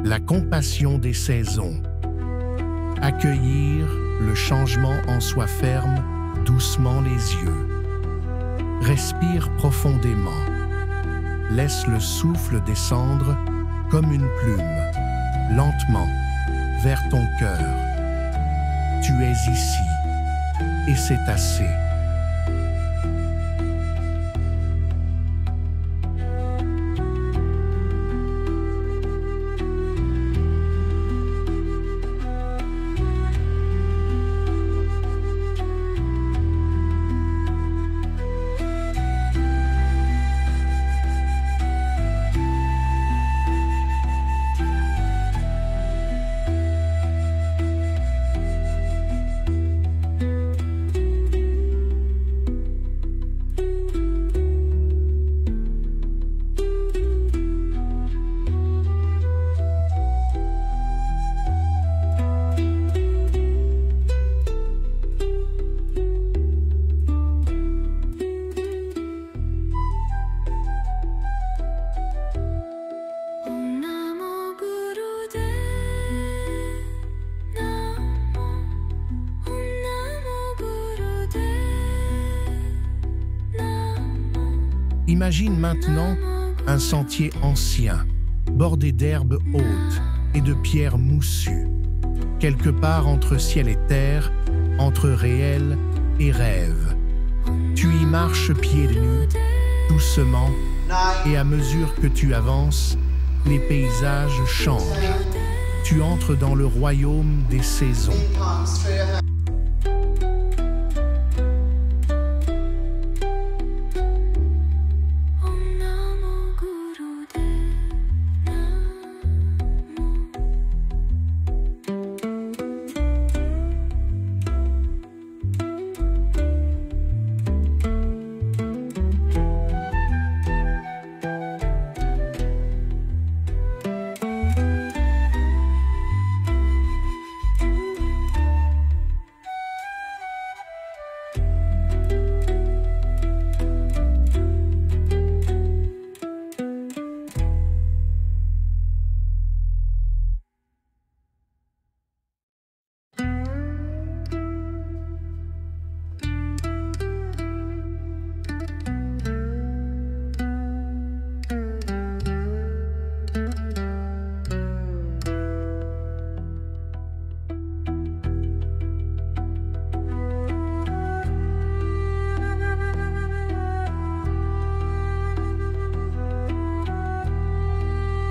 La compassion des saisons. Accueillir le changement en soi ferme, doucement les yeux. Respire profondément. Laisse le souffle descendre comme une plume, lentement, vers ton cœur. Tu es ici, et c'est assez. Imagine maintenant un sentier ancien, bordé d'herbes hautes et de pierres moussues, quelque part entre ciel et terre, entre réel et rêve. Tu y marches pieds nus, doucement, et à mesure que tu avances, les paysages changent. Tu entres dans le royaume des saisons.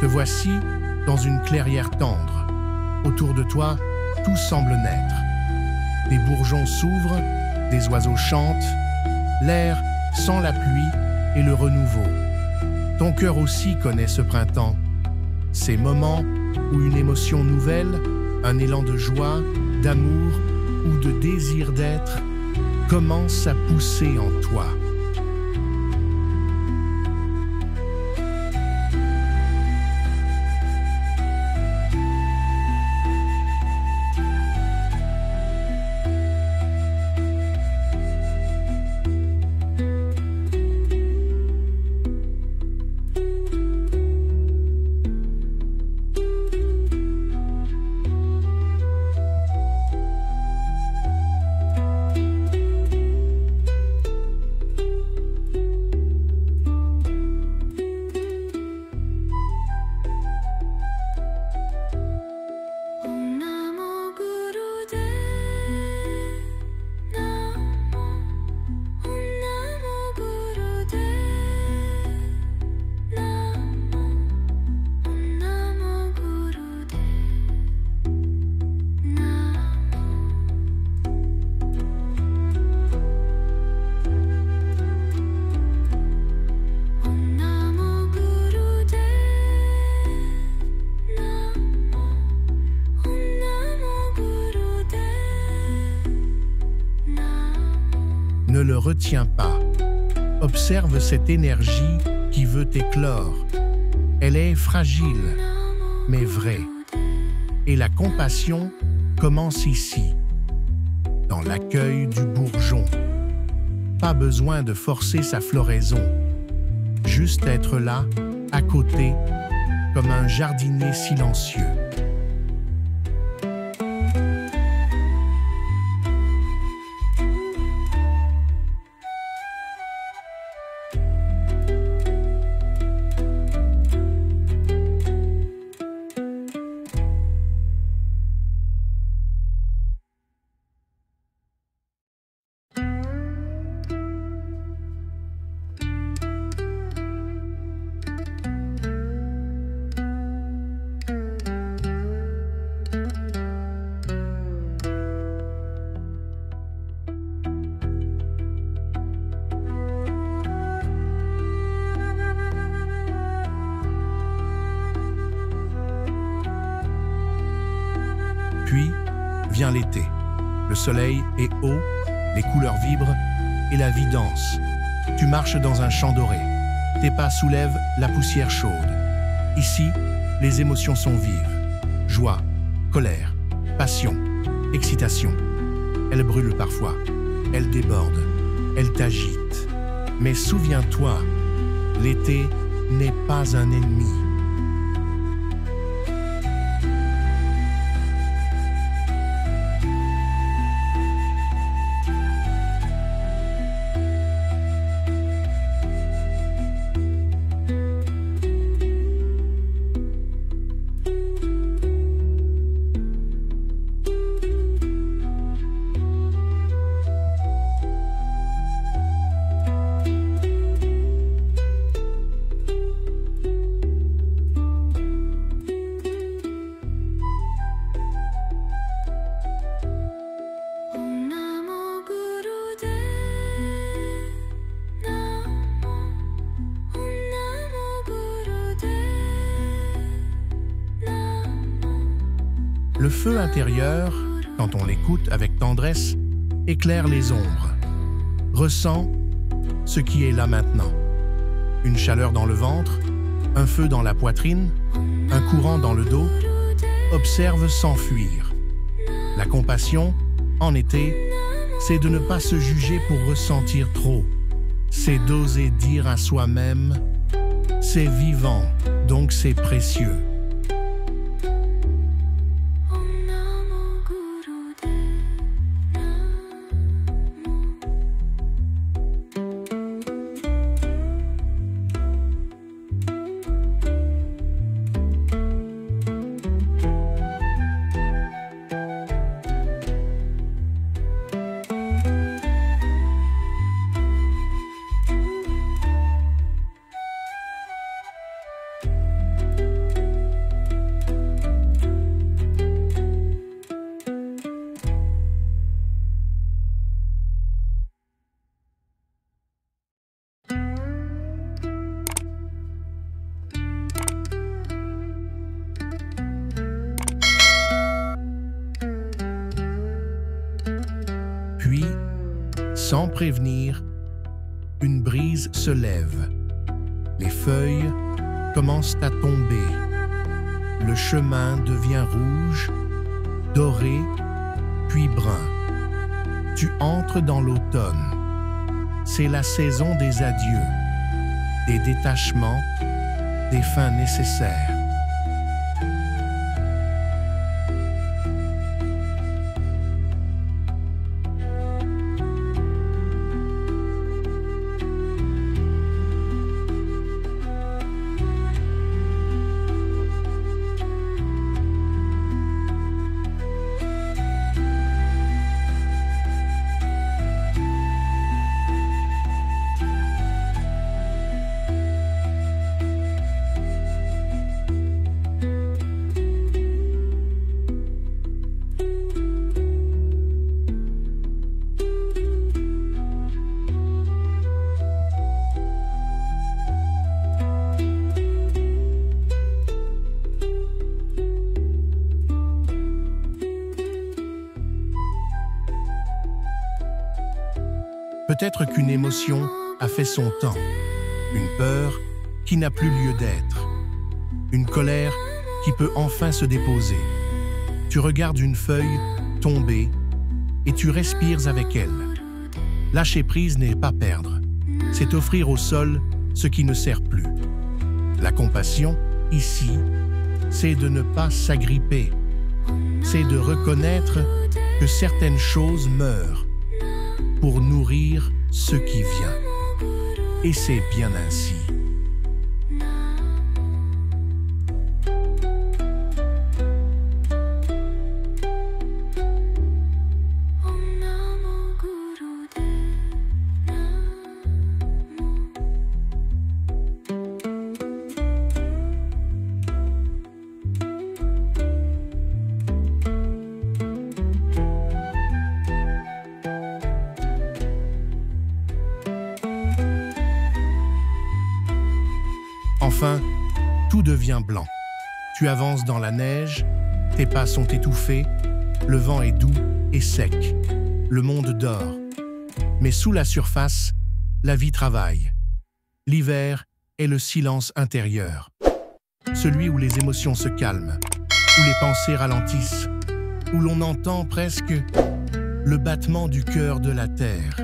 Te voici dans une clairière tendre. Autour de toi, tout semble naître. Des bourgeons s'ouvrent, des oiseaux chantent. L'air sent la pluie et le renouveau. Ton cœur aussi connaît ce printemps. Ces moments où une émotion nouvelle, un élan de joie, d'amour ou de désir d'être commence à pousser en toi. Ne le retiens pas. Observe cette énergie qui veut éclore. Elle est fragile, mais vraie. Et la compassion commence ici, dans l'accueil du bourgeon. Pas besoin de forcer sa floraison. Juste être là, à côté, comme un jardinier silencieux. Puis vient l'été. Le soleil est haut, les couleurs vibrent et la vie danse. Tu marches dans un champ doré. Tes pas soulèvent la poussière chaude. Ici, les émotions sont vives. Joie, colère, passion, excitation. Elles brûlent parfois, elles débordent, elles t'agitent. Mais souviens-toi, l'été n'est pas un ennemi. Le feu intérieur, quand on l'écoute avec tendresse, éclaire les ombres. Ressens ce qui est là maintenant. Une chaleur dans le ventre, un feu dans la poitrine, un courant dans le dos. Observe sans fuir. La compassion, en été, c'est de ne pas se juger pour ressentir trop. C'est d'oser dire à soi-même « c'est vivant, donc c'est précieux ». Puis, sans prévenir, une brise se lève. Les feuilles commencent à tomber. Le chemin devient rouge, doré, puis brun. Tu entres dans l'automne. C'est la saison des adieux, des détachements, des fins nécessaires. Peut-être qu'une émotion a fait son temps, une peur qui n'a plus lieu d'être, une colère qui peut enfin se déposer. Tu regardes une feuille tomber et tu respires avec elle. Lâcher prise n'est pas perdre, c'est offrir au sol ce qui ne sert plus. La compassion, ici, c'est de ne pas s'agripper. C'est de reconnaître que certaines choses meurent pour nourrir ce qui vient. Et c'est bien ainsi. Enfin, tout devient blanc. Tu avances dans la neige, tes pas sont étouffés, le vent est doux et sec. Le monde dort. Mais sous la surface, la vie travaille. L'hiver est le silence intérieur. Celui où les émotions se calment, où les pensées ralentissent, où l'on entend presque le battement du cœur de la terre.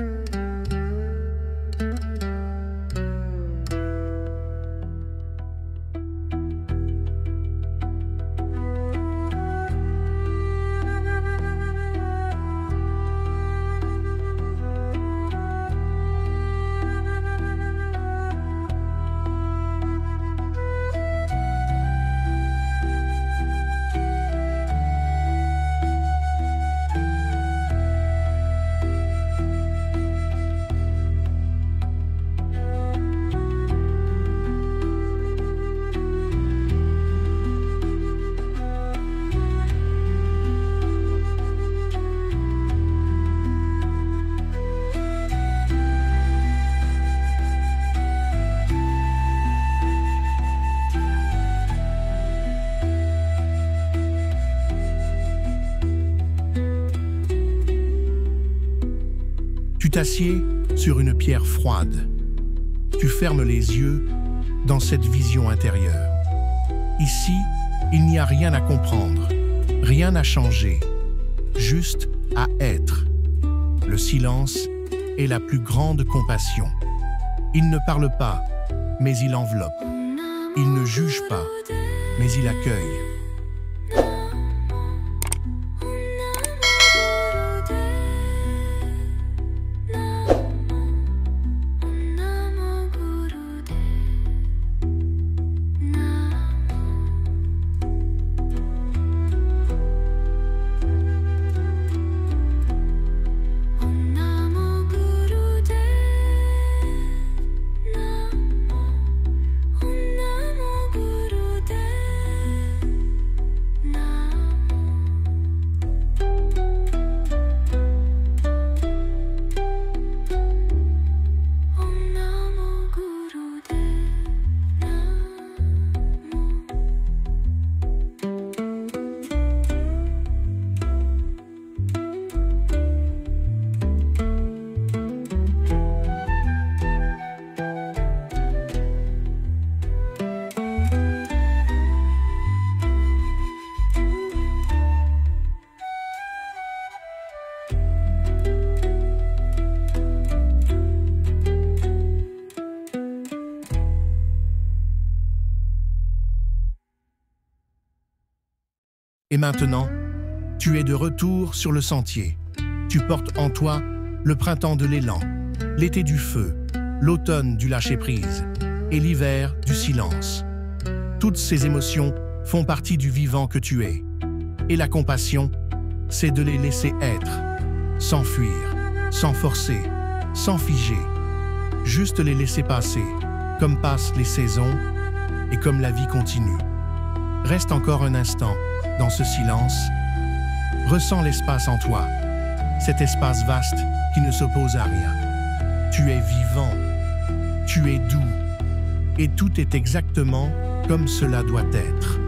Tu t'assieds sur une pierre froide. Tu fermes les yeux dans cette vision intérieure. Ici, il n'y a rien à comprendre, rien à changer, juste à être. Le silence est la plus grande compassion. Il ne parle pas, mais il enveloppe. Il ne juge pas, mais il accueille. Et maintenant, tu es de retour sur le sentier. Tu portes en toi le printemps de l'élan, l'été du feu, l'automne du lâcher-prise et l'hiver du silence. Toutes ces émotions font partie du vivant que tu es. Et la compassion, c'est de les laisser être, sans fuir, sans forcer, sans figer. Juste les laisser passer, comme passent les saisons et comme la vie continue. Reste encore un instant dans ce silence. Ressens l'espace en toi, cet espace vaste qui ne s'oppose à rien. Tu es vivant, tu es doux, et tout est exactement comme cela doit être.